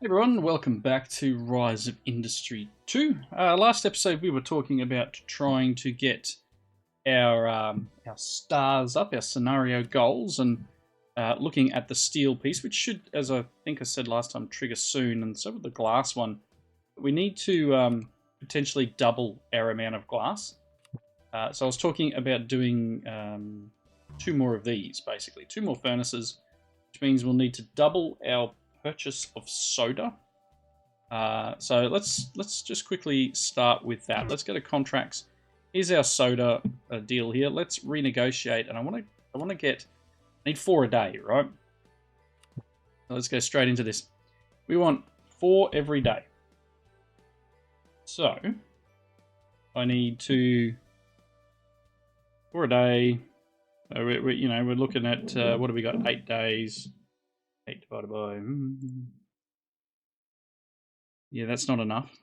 Hey everyone, welcome back to Rise of Industry 2. Last episode we were talking about trying to get our stars up, our scenario goals, and looking at the steel piece, which should, as I think I said last time, trigger soon. And so with the glass one, we need to potentially double our amount of glass. So I was talking about doing 2 more of these, basically. 2 more furnaces, which means we'll need to double our purchase of soda. So let's just quickly start with that. Let's go to contracts. Here's our soda deal here. Let's renegotiate, and I need 4 a day, right? So let's go straight into this. We want 4 every day. So I need 4 a day. We're looking at what have we got? 8 days. 8 divided by... Yeah, that's not enough.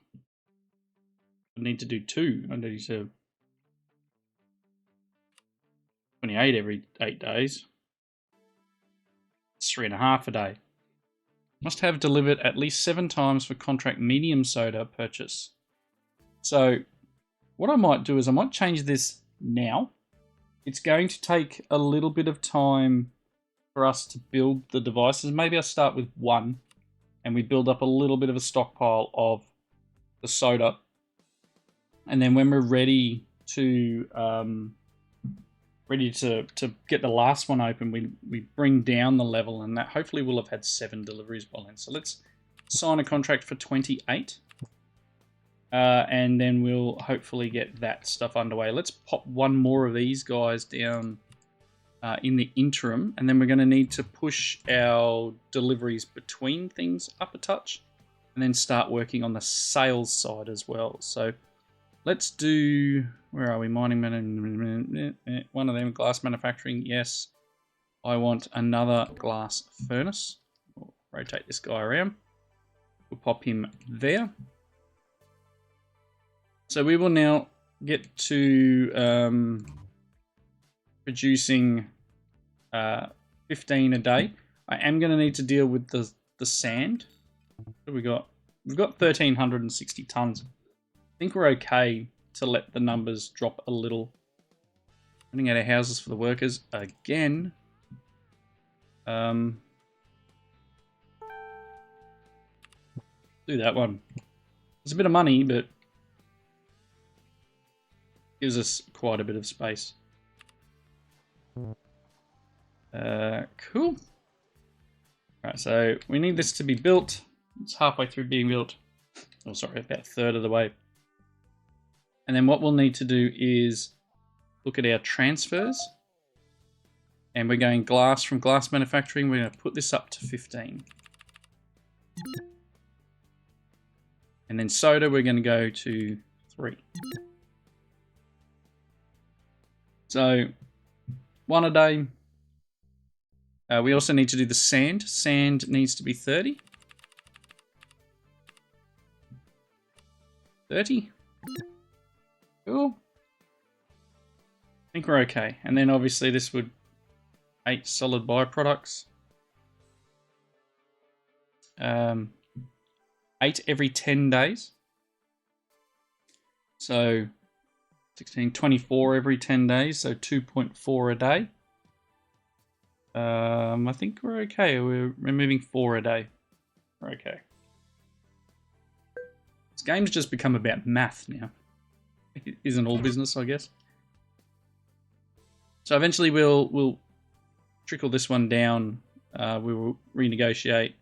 I need to do 2. I need to... 28 every 8 days. It's 3.5 a day. Must have delivered at least 7 times for contract medium soda purchase. So what I might do is I might change this now. It's going to take a little bit of time for us to build the devices. Maybe I'll start with 1 and we build up a little bit of a stockpile of the soda. And then when we're ready to get the last one open, we bring down the level, and that hopefully we'll have had 7 deliveries by then. So let's sign a contract for 28. And then we'll hopefully get that stuff underway. Let's pop 1 more of these guys down in the interim, and then we're going to need to push our deliveries between things up a touch, and then start working on the sales side as well. So let's do, where are we? Mining, one of them, glass manufacturing, yes. I want another glass furnace. We'll rotate this guy around. We'll pop him there. So we will now get to producing 15 a day. I am going to need to deal with the sand. What have we got? We've got 1,360 tons. I think we're okay to let the numbers drop a little. Running out of houses for the workers again. Do that one. It's a bit of money, but gives us quite a bit of space. Cool. Alright, so we need this to be built. It's halfway through being built. Oh, sorry, about a third of the way. And then what we'll need to do is look at our transfers. And we're going glass from glass manufacturing. We're going to put this up to 15. And then soda, we're going to go to 3. So 1 a day. We also need to do the sand. Sand needs to be 30. 30. Cool. I think we're okay. And then obviously this would 8 solid byproducts. 8 every 10 days. So 16, 24 every 10 days, so 2.4 a day. I think we're okay. We're removing 4 a day. We're okay. This game's just become about math now. It isn't all business, I guess. So eventually we'll trickle this one down. We will renegotiate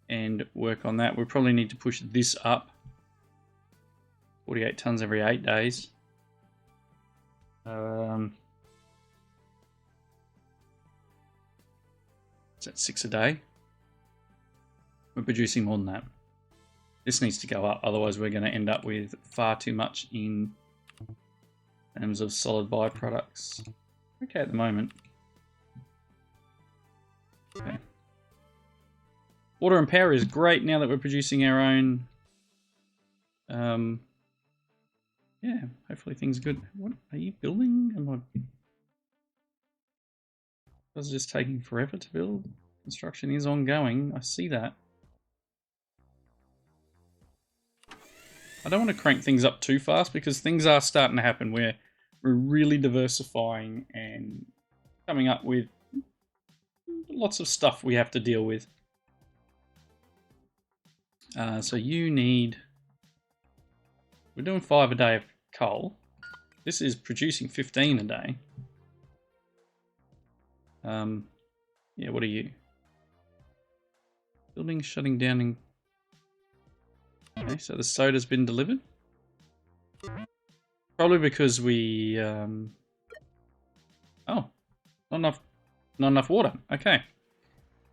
and work on that. We probably need to push this up. 48 tons every 8 days. Is that 6 a day? We're producing more than that. This needs to go up, otherwise we're going to end up with far too much in terms of solid byproducts. Okay at the moment. Okay. Water and power is great now that we're producing our own. Yeah, hopefully things are good. What are you building? It's just taking forever to build. Construction is ongoing. I see that. I don't want to crank things up too fast because things are starting to happen where we're really diversifying and coming up with lots of stuff we have to deal with. So you need... We're doing 5 a day of coal. This is producing 15 a day. Yeah, what are you? Building shutting down and... Okay, so the soda's been delivered. Probably because we... Oh, not enough water. Okay.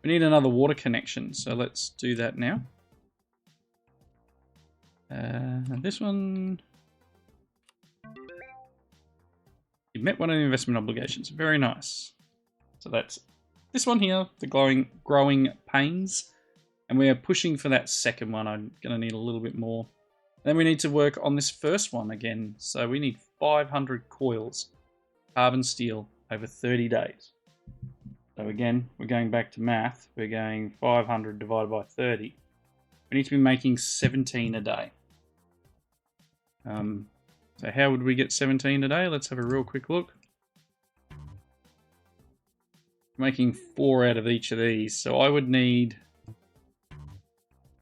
We need another water connection, so let's do that now. This one... You met one of the investment obligations. Very nice. So that's this one here, the growing pains. And we are pushing for that second one. I'm going to need a little bit more. Then we need to work on this first one again. So we need 500 coils, carbon steel, over 30 days. So again, we're going back to math. We're going 500 divided by 30. We need to be making 17 a day. So how would we get 17 a day? Let's have a real quick look. Making 4 out of each of these. So I would need...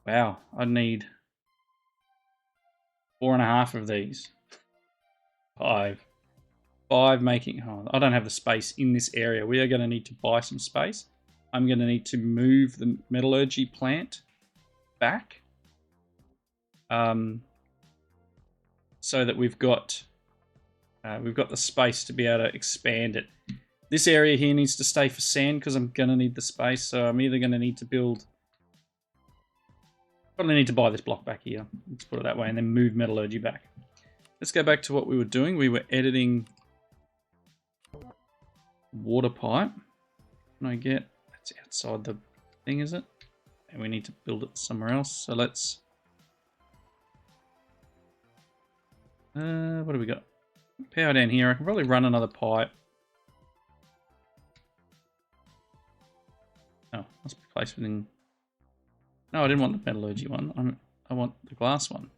Wow, I'd need 4.5 of these. 5 making... Oh, I don't have the space in this area. We are going to need to buy some space. I'm going to need to move the metallurgy plant back. So that we've got the space to be able to expand it. This area here needs to stay for sand because I'm going to need the space. So I'm either going to need to build... Probably need to buy this block back here. Let's put it that way and then move metallurgy back. Let's go back to what we were doing. We were editing water pipe. Can I get... That's outside the thing, is it? And we need to build it somewhere else. So let's... what do we got? Power down here. I can probably run another pipe. Oh, must be placed within... No, I didn't want the metallurgy one. I want the glass one.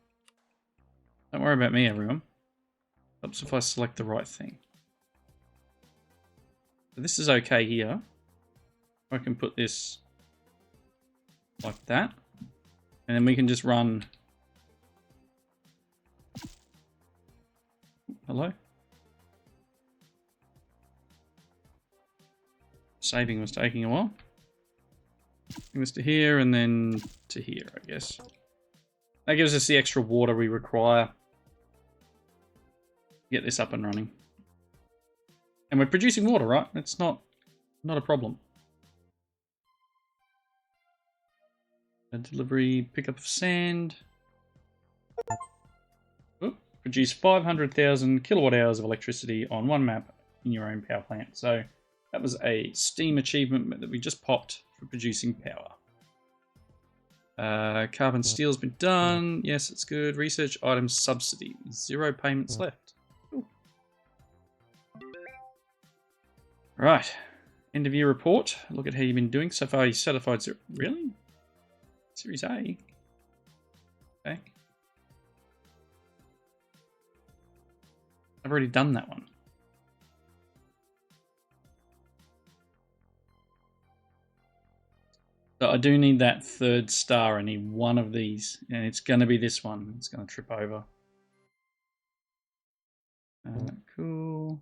Don't worry about me, everyone. Helps if I select the right thing. So this is okay here. I can put this like that. And then we can just run... Hello? Saving was taking a while. Bring this to here and then to here, I guess. That gives us the extra water we require to get this up and running. And we're producing water, right? It's not a problem. A delivery, pickup of sand. Oop, produce 500,000 kilowatt hours of electricity on one map in your own power plant. So that was a Steam achievement that we just popped for producing power. Carbon steel's been done. Yes, it's good. Research items subsidy. 0 payments left. Cool. Right. End of year report. Look at how you've been doing. So far you certified... Really? Series A? Okay. I've already done that one. So I do need that 3rd star. I need one of these. And it's going to be this one. It's going to trip over. Cool.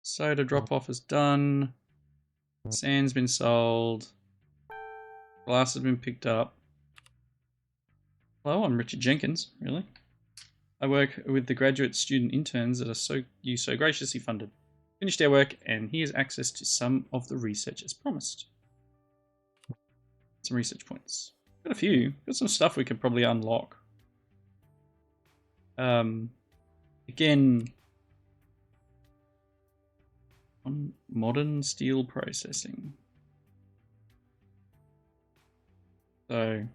Soda drop-off is done. Sand's been sold. Glass has been picked up. Hello, I'm Richard Jenkins. Really? I work with the graduate student interns that are you so graciously funded. Finished our work, and here's access to some of the research as promised. Some research points. Got a few. Got some stuff we could probably unlock. Again, on modern steel processing. So,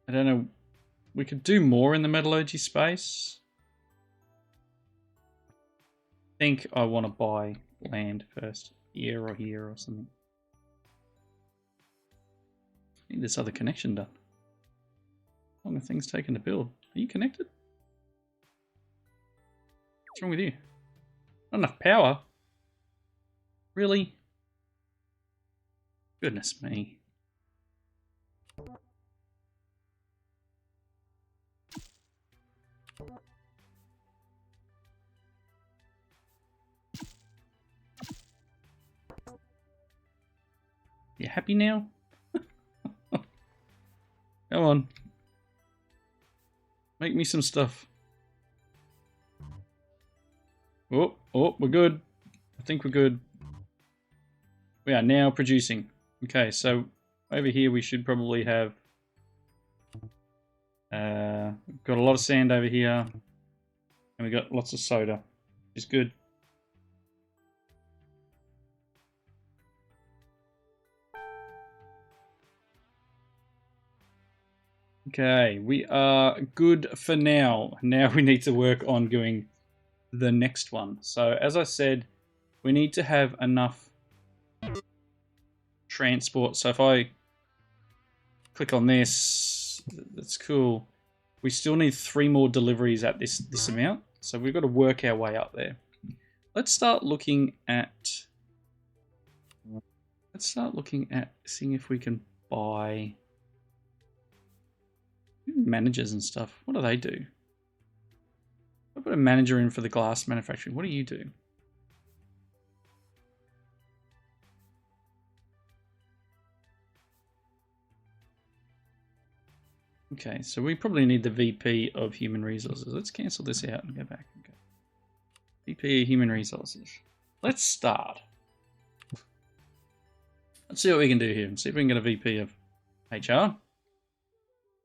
I don't know. We could do more in the metallurgy space. I think I want to buy land first. Here or here or something. Need this other connection done. How long are things taking to build? Are you connected? What's wrong with you? Not enough power? Really? Goodness me. You happy now? Come on. Make me some stuff. Oh, we're good. I think we're good. We are now producing. Okay, so over here we should probably have... got a lot of sand over here. And we got lots of soda, which is good. Okay, we are good for now. Now we need to work on doing the next one. So as I said, we need to have enough transport. So if I click on this, that's cool. We still need 3 more deliveries at this amount. So we've got to work our way up there. Let's start looking at seeing if we can buy managers and stuff. What do they do? I put a manager in for the glass manufacturing. What do you do? Okay, so we probably need the VP of Human Resources. Let's cancel this out and go back. Okay. VP of Human Resources. Let's start. Let's see what we can do here and see if we can get a VP of HR.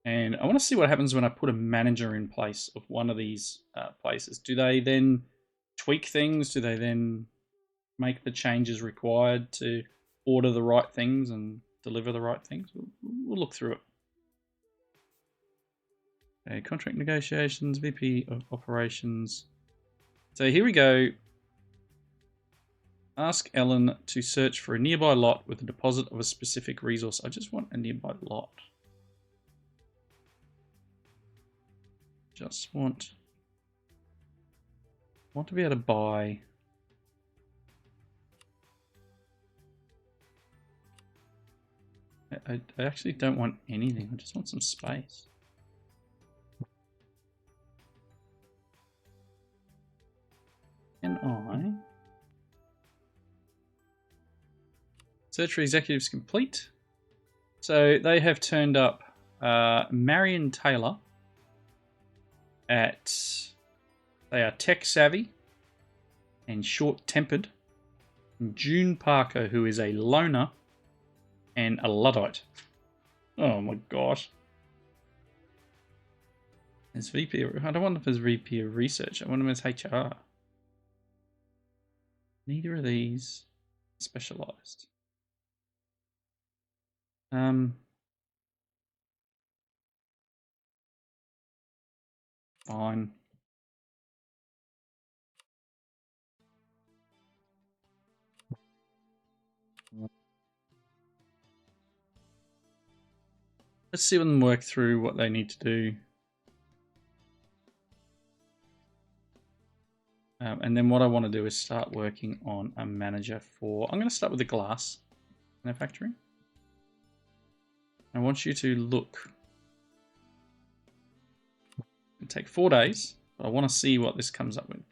And I want to see what happens when I put a manager in place of one of these places. Do they then tweak things? Do they then make the changes required to order the right things and deliver the right things? We'll look through it. Okay, contract negotiations, VP of operations. So here we go. Ask Ellen to search for a nearby lot with a deposit of a specific resource. I just want a nearby lot. Just want to be able to buy. I actually don't want anything. I just want some space. Can I search for executives complete? So they have turned up Marion Taylor. They are tech savvy and short-tempered. June Parker, who is a loner and a Luddite. Oh my gosh. There's VP. I don't want if there's VP of research. I want him as HR. Neither of these specialized. Fine. Let's see them work through what they need to do. And then what I want to do is start working on a manager for... I'm going to start with the glass manufacturing. I want you to look. It'll take 4 days, but I want to see what this comes up with.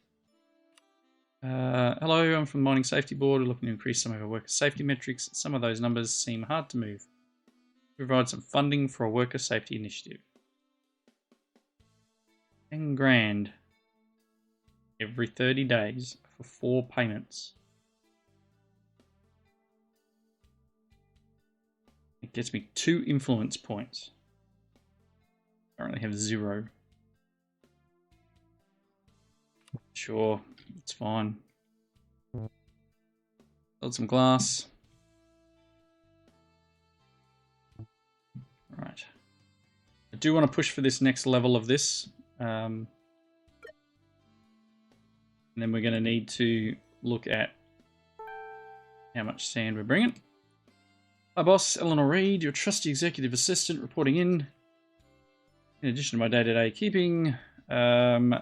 Hello, I'm from the Mining Safety Board. We're looking to increase some of our worker safety metrics. Some of those numbers seem hard to move. Provide some funding for a worker safety initiative. 10 grand every 30 days for 4 payments. It gets me 2 influence points. Currently have 0. Sure, it's fine. Build some glass. Right. I do want to push for this next level of this. And then we're going to need to look at how much sand we're bringing. Hi boss, Eleanor Reed, your trusty executive assistant reporting in. In addition to my day-to-day keeping, how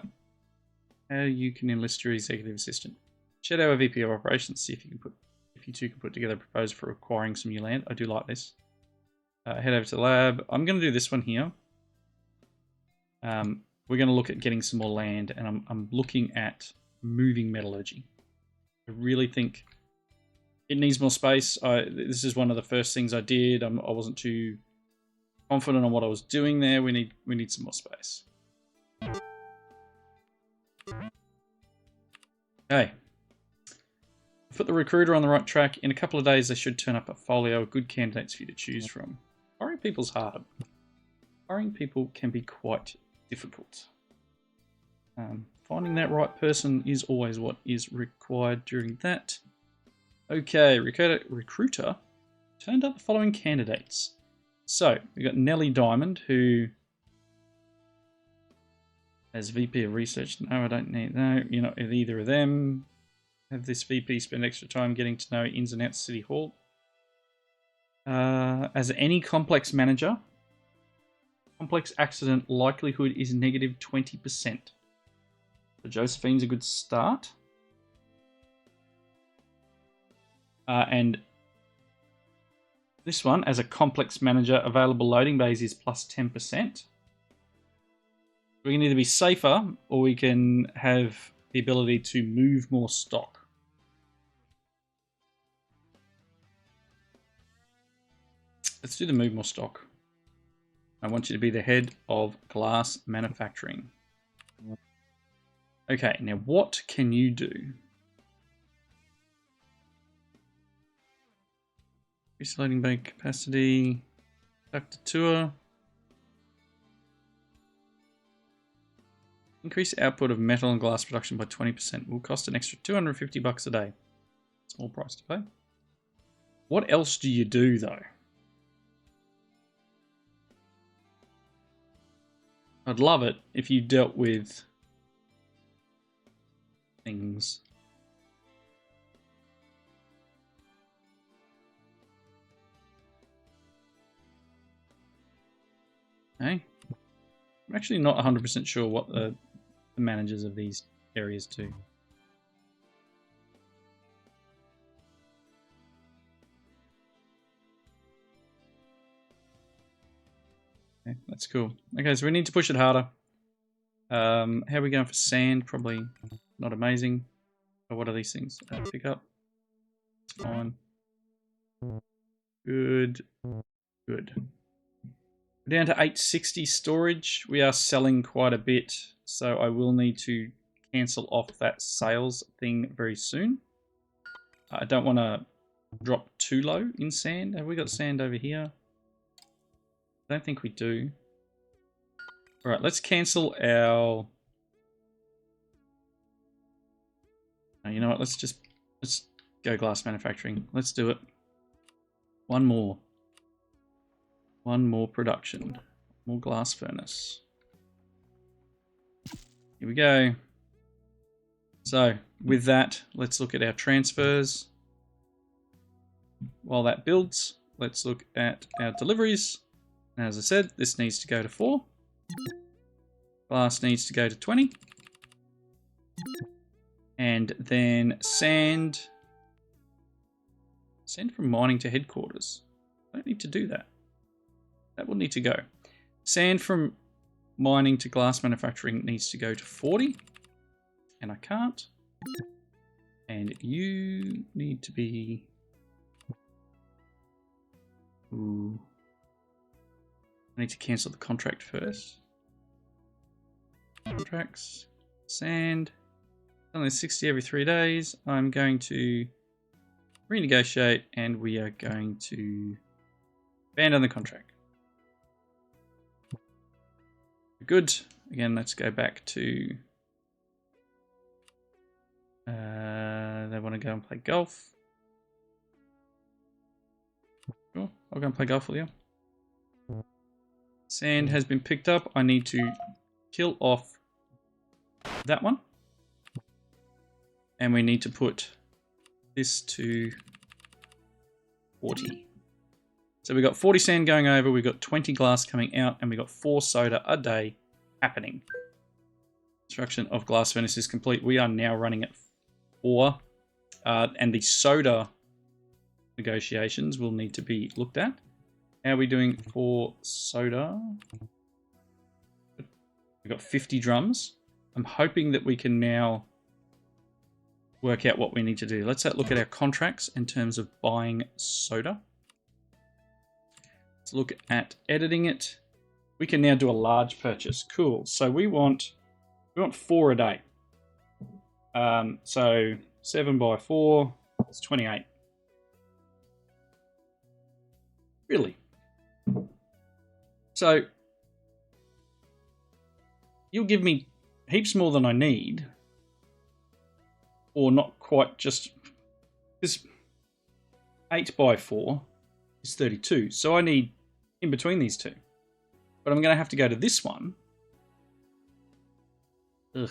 you can enlist your executive assistant. Chat our VP of operations, see if you two can put together a proposal for acquiring some new land. I do like this. Head over to the lab. I'm going to do this one here. We're going to look at getting some more land, and I'm looking at moving metallurgy. I really think it needs more space. This is one of the first things I did. I wasn't too confident on what I was doing there. We need some more space. Okay. Put the recruiter on the right track. In a couple of days, they should turn up a folio of good candidates for you to choose from. Hiring people's hard. Hiring people can be quite difficult. Finding that right person is always what is required during that. Okay, recruiter turned up the following candidates. So, we've got Nellie Diamond, who as VP of Research. No, I don't need. No, you're not either of them. Have this VP spend extra time getting to know ins and outs of City Hall. As any complex manager, complex accident likelihood is negative 20%. So Josephine's a good start. And this one, as a complex manager, available loading bays is plus 10%. We can either be safer, or we can have the ability to move more stock. Let's do the move more stock. I want you to be the head of glass manufacturing. Okay, now what can you do? Increase loading bay capacity. Conduct a tour. Increase output of metal and glass production by 20%. Will cost an extra $250 a day. Small price to pay. What else do you do though? I'd love it if you dealt with things. Okay. I'm actually not 100% sure what the managers of these areas do. Okay, that's cool. Okay, so we need to push it harder. How are we going for sand? Probably not amazing. But what are these things? Pick up. It's fine. Good. Good. We're down to 860 storage. We are selling quite a bit, so I will need to cancel off that sales thing very soon. I don't want to drop too low in sand. Have we got sand over here? I don't think we do. All right, let's cancel our... No, you know what? Let's go glass manufacturing. Let's do it. One more production. More glass furnace. Here we go. So with that, let's look at our transfers. While that builds, let's look at our deliveries. And as I said, this needs to go to 4. Glass needs to go to 20. And then sand. Sand from mining to headquarters. I don't need to do that. That will need to go. Sand from mining to glass manufacturing needs to go to 40. And I can't. And you need to be... Ooh. I need to cancel the contract first. Contracts. Sand. Only 60 every 3 days. I'm going to renegotiate and we are going to abandon the contract. Good. Again, let's go back to... they want to go and play golf. Sure, I'll go and play golf with you. Sand has been picked up. I need to kill off that one. And we need to put this to 40. So we've got 40 sand going over, we've got 20 glass coming out, and we've got 4 soda a day happening. Construction of glass furnace is complete. We are now running at 4. And the soda negotiations will need to be looked at. How are we doing for soda? We've got 50 drums. I'm hoping that we can now work out what we need to do. Let's look at our contracts in terms of buying soda. Let's look at editing it. We can now do a large purchase. Cool. So we want 4 a day. So 7 by 4 is 28. Really? So you'll give me heaps more than I need, or not quite, just this 8 by 4 is 32. So I need in between these two. But I'm going to have to go to this one. Ugh.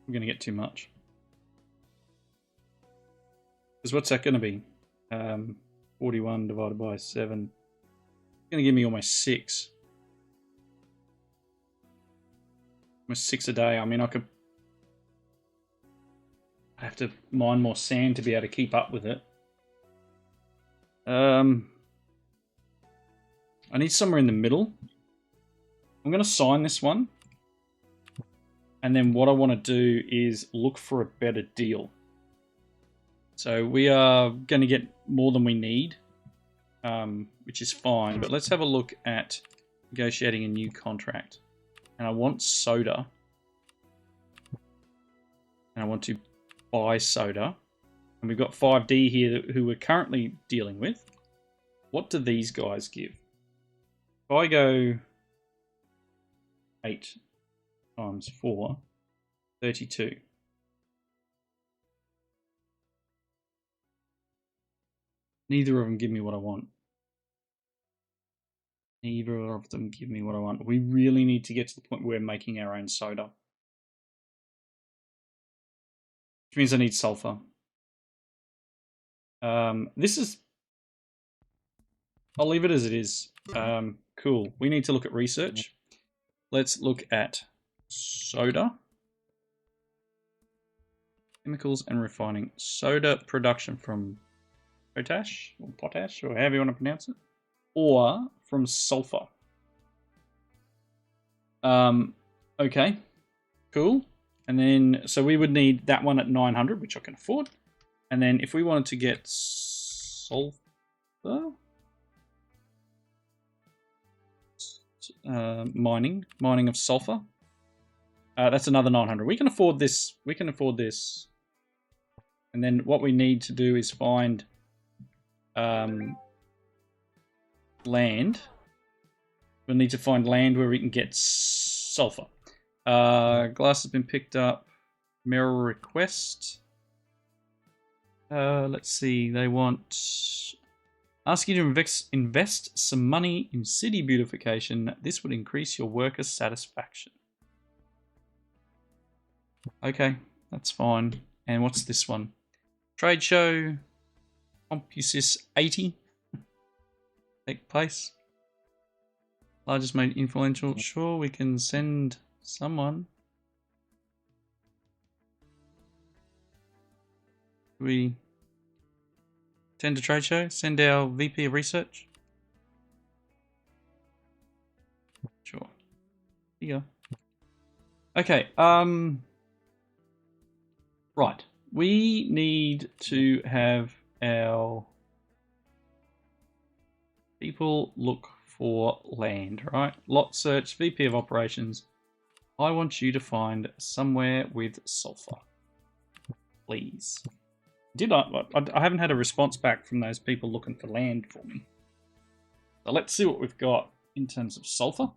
I'm going to get too much. Because what's that going to be? 41 divided by 7. It's going to give me almost 6. Almost 6 a day. I mean, I have to mine more sand to be able to keep up with it. I need somewhere in the middle. I'm going to sign this one. And then what I want to do is look for a better deal. So we are going to get more than we need, which is fine. But let's have a look at negotiating a new contract. And I want soda. And I want to buy soda. And we've got 5D here who we're currently dealing with. What do these guys give? If I go 8 times 4, 32. Neither of them give me what I want. Neither of them give me what I want. We really need to get to the point where we're making our own soda. Which means I need sulfur. This is... I'll leave it as it is. Cool. We need to look at research. Let's look at soda. Chemicals and refining. Soda production from potash, or however you want to pronounce it, or from sulfur. Okay, cool. And then, so we would need that one at 900, which I can afford. And then if we wanted to get sulfur, mining of sulfur, that's another 900. We can afford this. We can afford this. And then what we need to do is find land. We'll need to find land where we can get sulfur. Glass has been picked up. Merrill request. Let's see. They want... Ask you to invest some money in city beautification. This would increase your workers' satisfaction. Okay, that's fine. And what's this one? Trade show. Compusis 80. Take place. Largest made influential. Sure, we can send someone. We attend a trade show. Send our VP of research. Sure. Here you go. Okay. Right. We need to have our people look for land, right? Lot search, VP of operations. I want you to find somewhere with sulfur. Please. I haven't had a response back from those people looking for land for me. So let's see what we've got in terms of sulfur.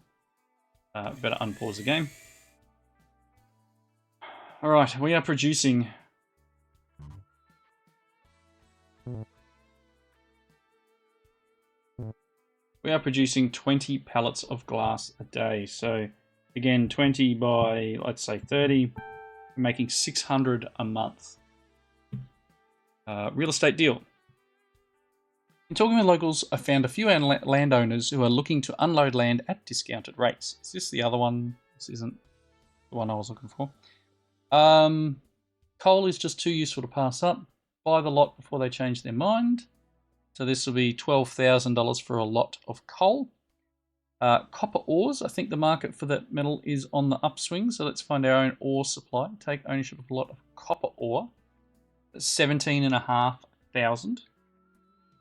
Better unpause the game. All right, we are producing... We are producing 20 pallets of glass a day. So again, 20 by, let's say 30, we're making 600 a month. Real estate deal. In talking with locals, I found a few landowners who are looking to unload land at discounted rates. Is this the other one? This isn't the one I was looking for. Coal is just too useful to pass up. Buy the lot before they change their mind. So this will be $12,000 for a lot of coal. Copper ores. I think the market for that metal is on the upswing. So let's find our own ore supply. Take ownership of a lot of copper ore. That's 17,500.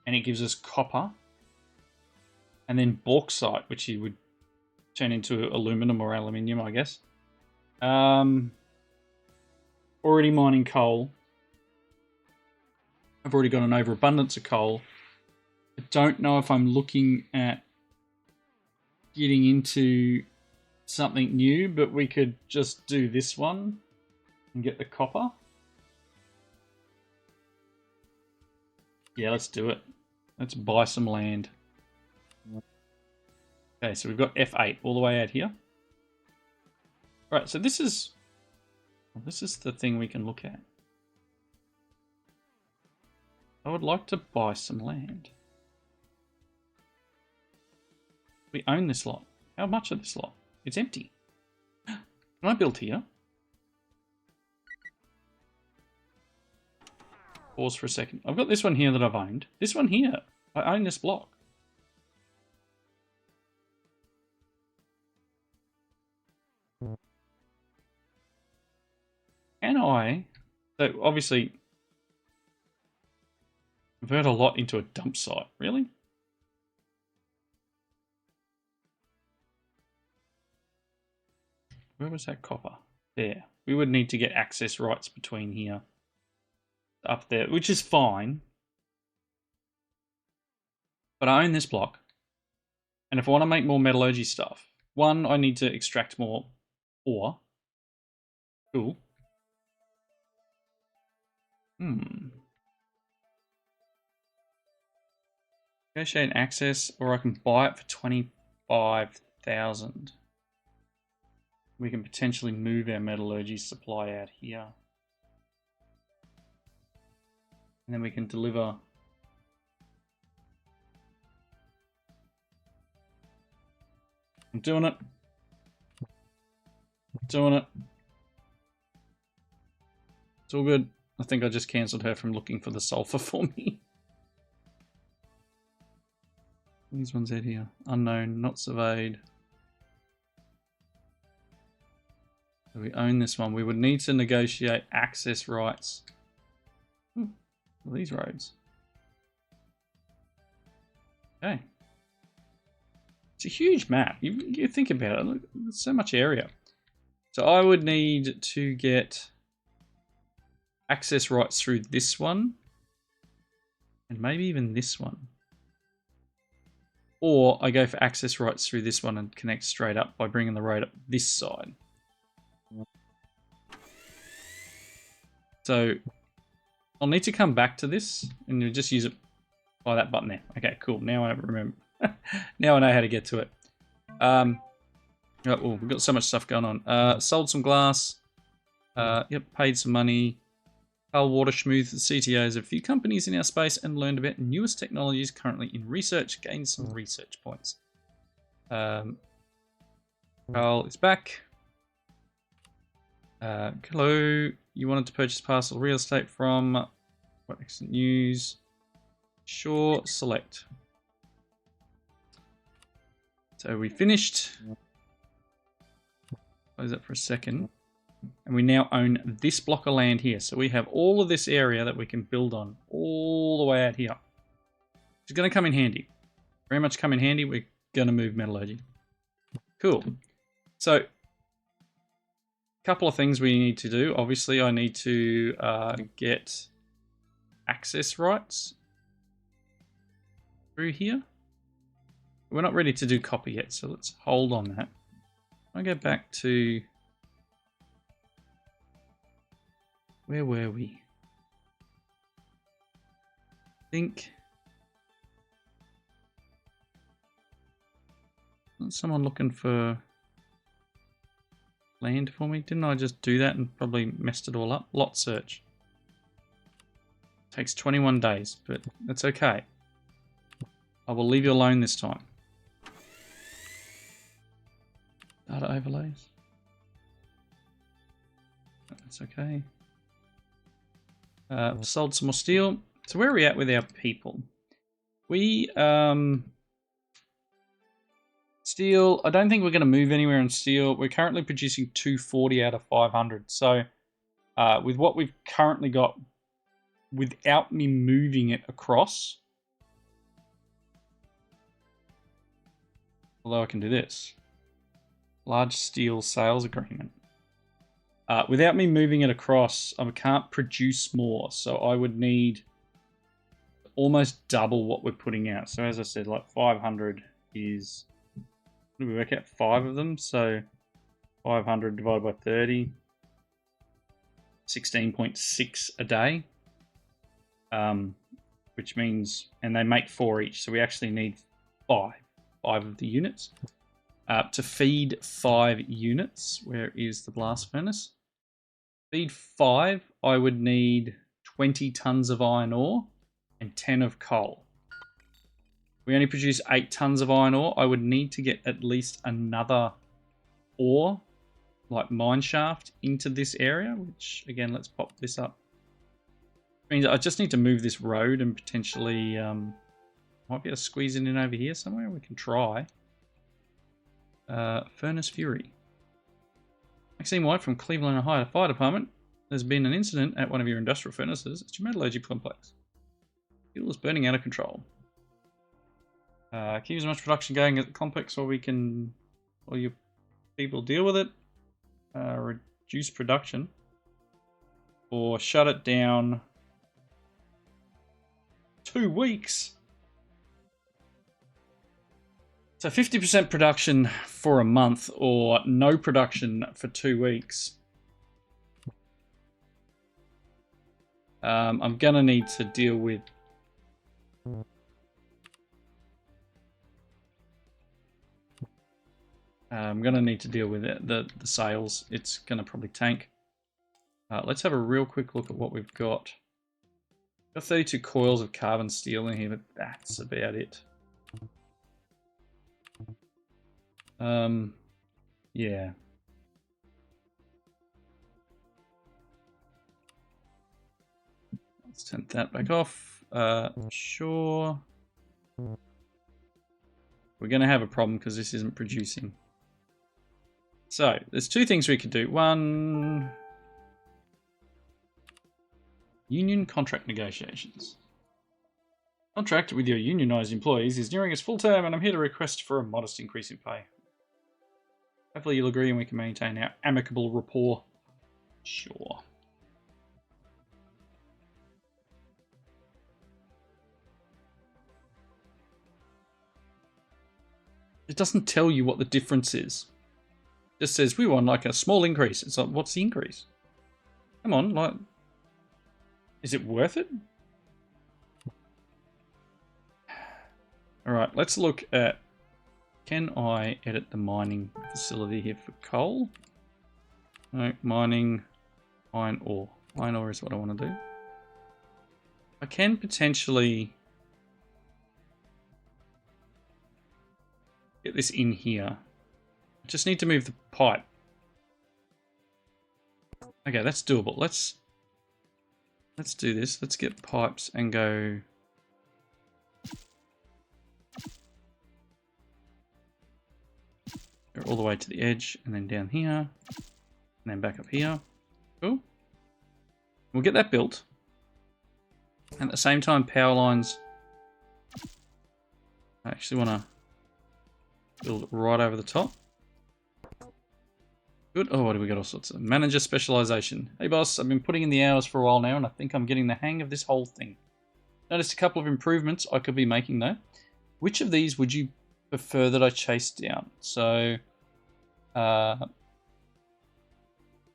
And it gives us copper. And then bauxite, which you would turn into aluminum or aluminium, I guess. Already mining coal. I've already got an overabundance of coal. I don't know if I'm looking at getting into something new, but we could just do this one and get the copper. Yeah, let's do it. Let's buy some land. Okay, so we've got F8 all the way out here. All right, so this is the thing we can look at. I would like to buy some land. We own this lot. How much of this lot? It's empty. Can I build here? Pause for a second. I've got this one here that I've owned. This one here. I own this block. Can I? So obviously, convert a lot into a dump site. Really? Where was that copper? There. We would need to get access rights between here. Up there, which is fine. But I own this block. And if I want to make more metallurgy stuff, one, I need to extract more ore. Cool. Negotiate access, or I can buy it for 25,000. We can potentially move our metallurgy supply out here. And then we can deliver. I'm doing it. Doing it. It's all good. I think I just cancelled her from looking for the sulfur for me. These ones out here. Unknown, not surveyed. So we own this one. We would need to negotiate access rights. These roads. Okay. It's a huge map. You think about it. Look, there's so much area. So I would need to get access rights through this one. And maybe even this one. Or I go for access rights through this one and connect straight up by bringing the road up this side. So I'll need to come back to this and you'll just use it by that button there. Okay, cool. Now I remember. Now I know how to get to it. Oh, we've got so much stuff going on. Sold some glass. Yep, paid some money. Carl Waterschmuth, the CTOs of a few companies in our space and learned about newest technologies currently in research. Gained some research points. Carl is back. Hello. You wanted to purchase parcel real estate from what excellent news. Sure, select. So we finished. Close that for a second. And we now own this block of land here. So we have all of this area that we can build on all the way out here. It's going to come in handy. Very much come in handy. We're going to move metallurgy. Cool. So couple of things we need to do. Obviously, I need to get access rights through here. We're not ready to do copy yet, so let's hold on that. I'll go back to... Where were we? I think... Is someone looking for land for me? Didn't I just do that and probably messed it all up? Lot search. Takes 21 days, but that's okay. I will leave you alone this time. Data overlays. That's okay. Sold some more steel. So where are we at with our people? We, steel, I don't think we're going to move anywhere in steel. We're currently producing 240 out of 500. So with what we've currently got, without me moving it across, although I can do this, large steel sales agreement. Without me moving it across, I can't produce more. So I would need almost double what we're putting out. So as I said, like 500 is, what do we work out? 5 of them. So 500 divided by 30, 16.6 a day. Which means, and they make 4 each. So we actually need 5 of the units. To feed 5 units, where is the blast furnace? Feed 5, I would need 20 tons of iron ore and 10 of coal. We only produce 8 tons of iron ore. I would need to get at least another ore, like mine shaft, into this area, which, again, let's pop this up. Means I just need to move this road and potentially, might be able to squeeze it in over here somewhere. We can try. Furnace Fury. Maxine White from Cleveland, Ohio Fire Department. There's been an incident at one of your industrial furnaces. It's your metallurgy complex. Fuel is burning out of control. Keep as much production going at the complex while your people deal with it. Reduce production. Or shut it down 2 weeks. So 50% production for a month or no production for 2 weeks. I'm going to need to deal with... I'm going to need to deal with the sales. It's going to probably tank. Let's have a real quick look at what we've got. Got 32 coils of carbon steel in here, but that's about it. Yeah. Let's turn that back off. Sure. We're going to have a problem because this isn't producing. So, there's 2 things we could do. One, union contract negotiations. Contract with your unionized employees is nearing its full term, and I'm here to request for a modest increase in pay. Hopefully you'll agree and we can maintain our amicable rapport. Sure. It doesn't tell you what the difference is. It just says we want like a small increase. It's like, what's the increase? Come on, like, is it worth it? All right, let's look at, can I edit the mining facility here for coal? No, mining, iron ore. Iron ore is what I want to do. I can potentially get this in here. I just need to move the pipe. Okay, that's doable. Let's do this. Let's get pipes and go... all the way to the edge, and then down here, and then back up here. Cool. We'll get that built. And at the same time, power lines. I actually want to build it right over the top. Good. Oh, what do we got? All sorts of manager specialization. Hey boss, I've been putting in the hours for a while now, and I think I'm getting the hang of this whole thing. Noticed a couple of improvements I could be making though. Which of these would you prefer that I chase down? So,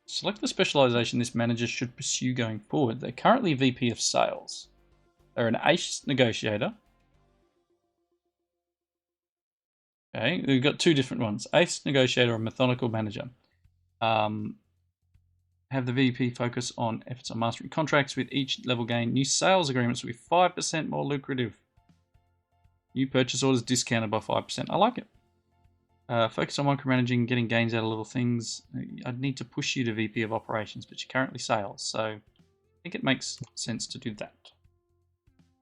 select the specialization this manager should pursue going forward. They're currently VP of Sales. They're an ace negotiator. Okay, we've got 2 different ones. Ace negotiator or methodical manager. How have the VP focus on efforts on mastering contracts. With each level gain, new sales agreements will be 5% more lucrative. New purchase orders discounted by 5%. I like it. Focus on micromanaging, getting gains out of little things. I'd need to push you to VP of Operations, but you're currently sales, so I think it makes sense to do that.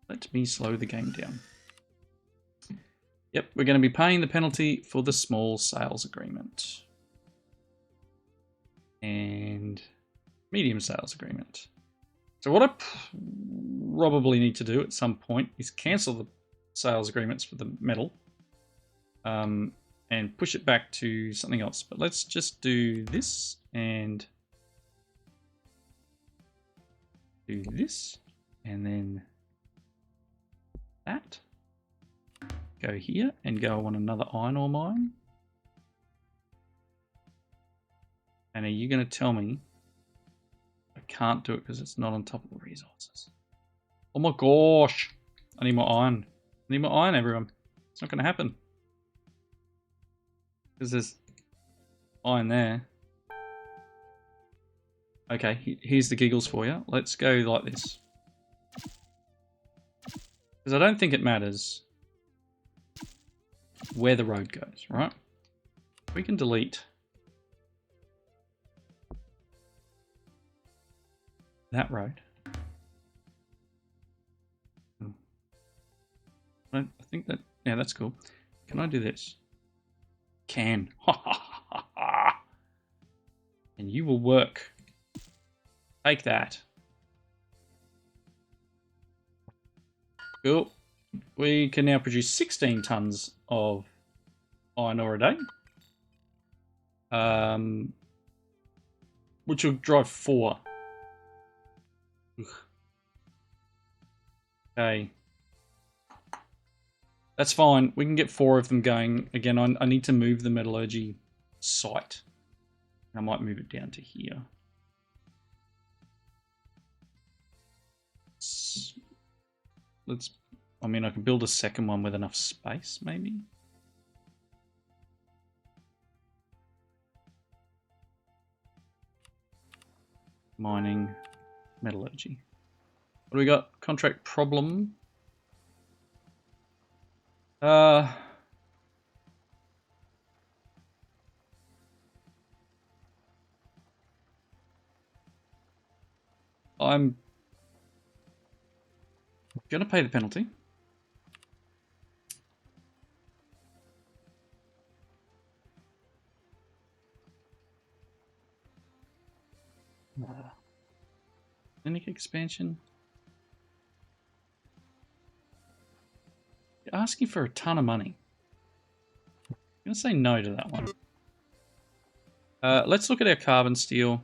Let me slow the game down. Yep, we're going to be paying the penalty for the small sales agreement. And medium sales agreement. So what I probably need to do at some point is cancel the sales agreements for the metal. And push it back to something else. But let's just do this and do this and then that. Go here and go on another iron ore mine. And are you going to tell me I can't do it because it's not on top of the resources? Oh my gosh. I need more iron. I need more iron, everyone. It's not going to happen. Because there's iron there. Okay, here's the giggles for you. Let's go like this. Because I don't think it matters where the road goes, right? We can delete that road. I think that, yeah, that's cool. Can I do this? Can. And you will work. Take that. Cool. We can now produce 16 tons of iron ore a day. Which will drive 4. Ugh. Okay. That's fine. We can get 4 of them going. Again, I need to move the metallurgy site. I might move it down to here. Let's, I mean, I can build a second one with enough space, maybe. Mining, metallurgy. What do we got? Contract problem. I'm gonna pay the penalty. Clinic expansion. You're asking for a ton of money. I'm gonna say no to that one. Let's look at our carbon steel.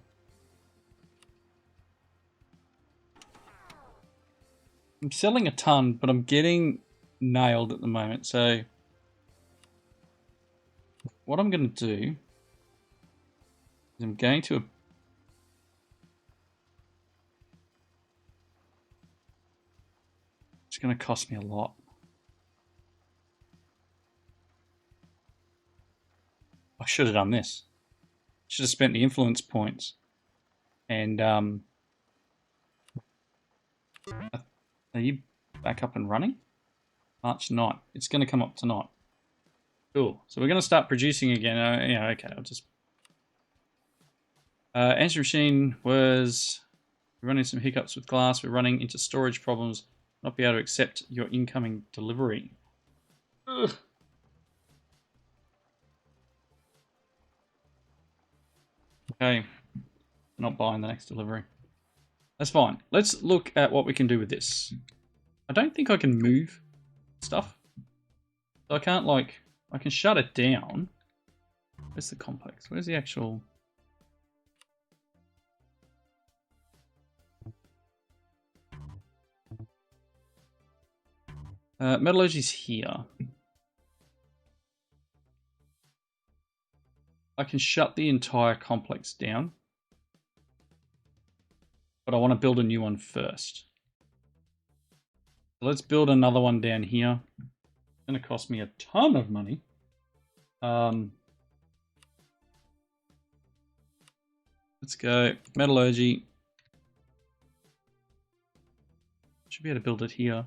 I'm selling a ton, but I'm getting nailed at the moment. So what I'm going to do is I'm going to... It's going to cost me a lot. I should have done this. Should have spent the influence points. And are you back up and running? March 9th. It's going to come up tonight. Cool. So we're going to start producing again. Yeah, okay. I'll just... answer machine was running some hiccups with glass. We're running into storage problems. Not be able to accept your incoming delivery. Ugh. Okay. Not buying the next delivery. That's fine. Let's look at what we can do with this. I don't think I can move stuff. So I can't, like... I can shut it down. Where's the complex? Where's the actual... metallurgy's here. I can shut the entire complex down. But I want to build a new one first. So let's build another one down here. It's going to cost me a ton of money. Let's Let's go. Metallurgy. Should be able to build it here.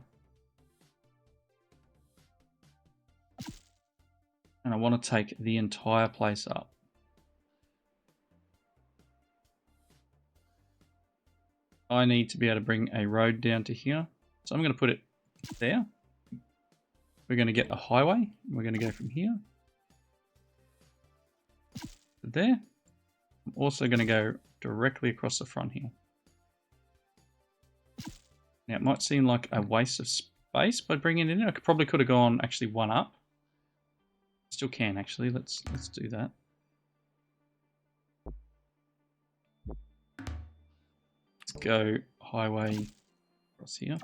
And I want to take the entire place up. I need to be able to bring a road down to here. So I'm going to put it there. We're going to get a highway. We're going to go from here to there. I'm also going to go directly across the front here. Now it might seem like a waste of space by bringing it in. I probably could have gone actually one up. Still can actually. Let's do that. Let's go highway across here.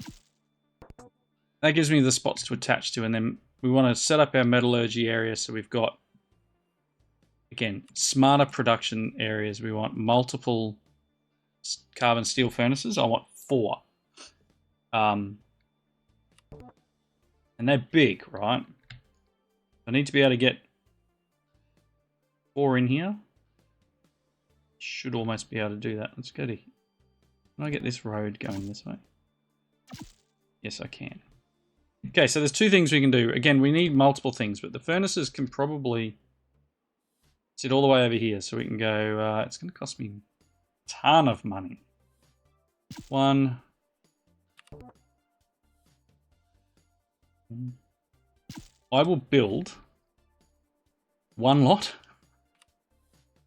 That gives me the spots to attach to, and then we want to set up our metallurgy area so we've got, again, smarter production areas. We want multiple carbon steel furnaces. I want 4. And they're big, right? I need to be able to get 4 in here. Should almost be able to do that. Let's go to... Can I get this road going this way? Yes, I can. Okay, so there's 2 things we can do. Again, we need multiple things, but the furnaces can probably sit all the way over here. So we can go... it's going to cost me a ton of money. 1... I will build 1 lot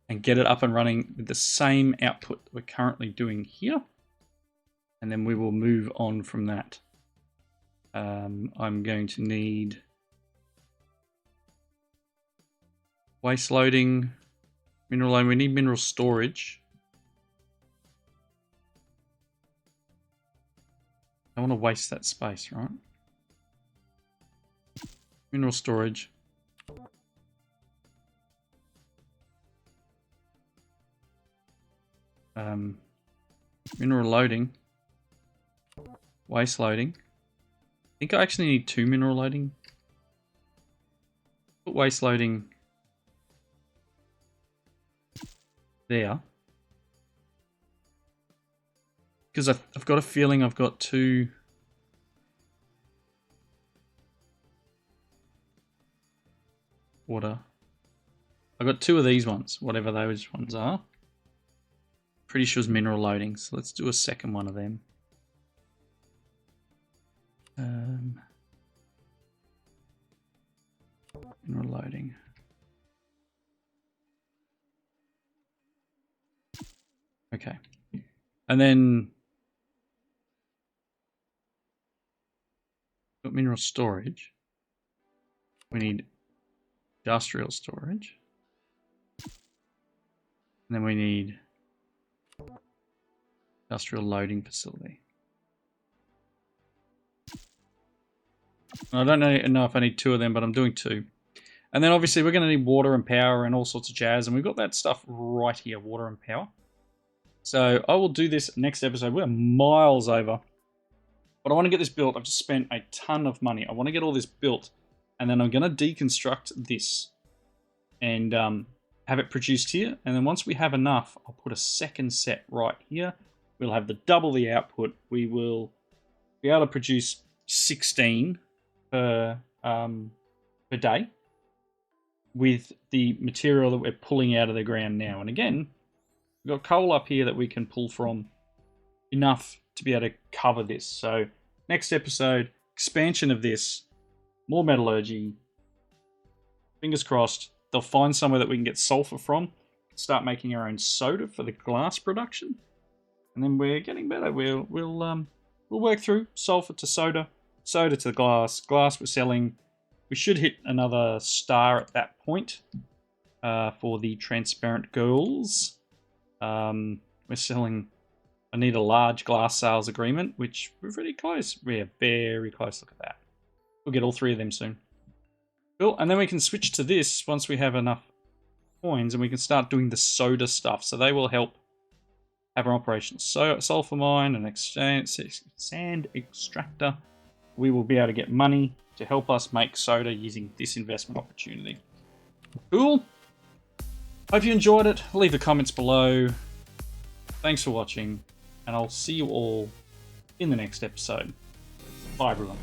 and get it up and running with the same output that we're currently doing here. And then we will move on from that. I'm going to need waste loading, mineral loading. We need mineral storage. I don't want to waste that space, right? Mineral storage. Mineral loading. Waste loading. I think I actually need 2 mineral loading. Put waste loading there. Because I've got a feeling I've got 2... water. I've got 2 of these ones, whatever those ones are. Pretty sure it's mineral loading, so let's do a second one of them. Mineral loading. Okay. And then got mineral storage. We need industrial storage. And then we need industrial loading facility. I don't know if I need 2 of them, but I'm doing 2. And then obviously we're going to need water and power and all sorts of jazz. And we've got that stuff right here, water and power. So I will do this next episode. We're miles over. But I want to get this built. I've just spent a ton of money. I want to get all this built. And then I'm going to deconstruct this and have it produced here. And then once we have enough, I'll put a second set right here. We'll have double the output. We will be able to produce 16 per day with the material that we're pulling out of the ground now. And again, we've got coal up here that we can pull from enough to be able to cover this. So next episode, expansion of this, more metallurgy. Fingers crossed, they'll find somewhere that we can get sulfur from, start making our own soda for the glass production. And then we're getting better. We'll work through sulfur to soda, soda to glass. Glass we're selling. We should hit another star at that point for the transparent girls. We're selling. I need a large glass sales agreement, which we're pretty close. We're very close. Look at that. We'll get all 3 of them soon. Cool. And then we can switch to this once we have enough coins, and we can start doing the soda stuff. So they will help have an operational sulfur mine, an sand extractor. We will be able to get money to help us make soda using this investment opportunity. Cool. Hope you enjoyed it. Leave the comments below. thanks for watching, and I'll see you all in the next episode. Bye, everyone.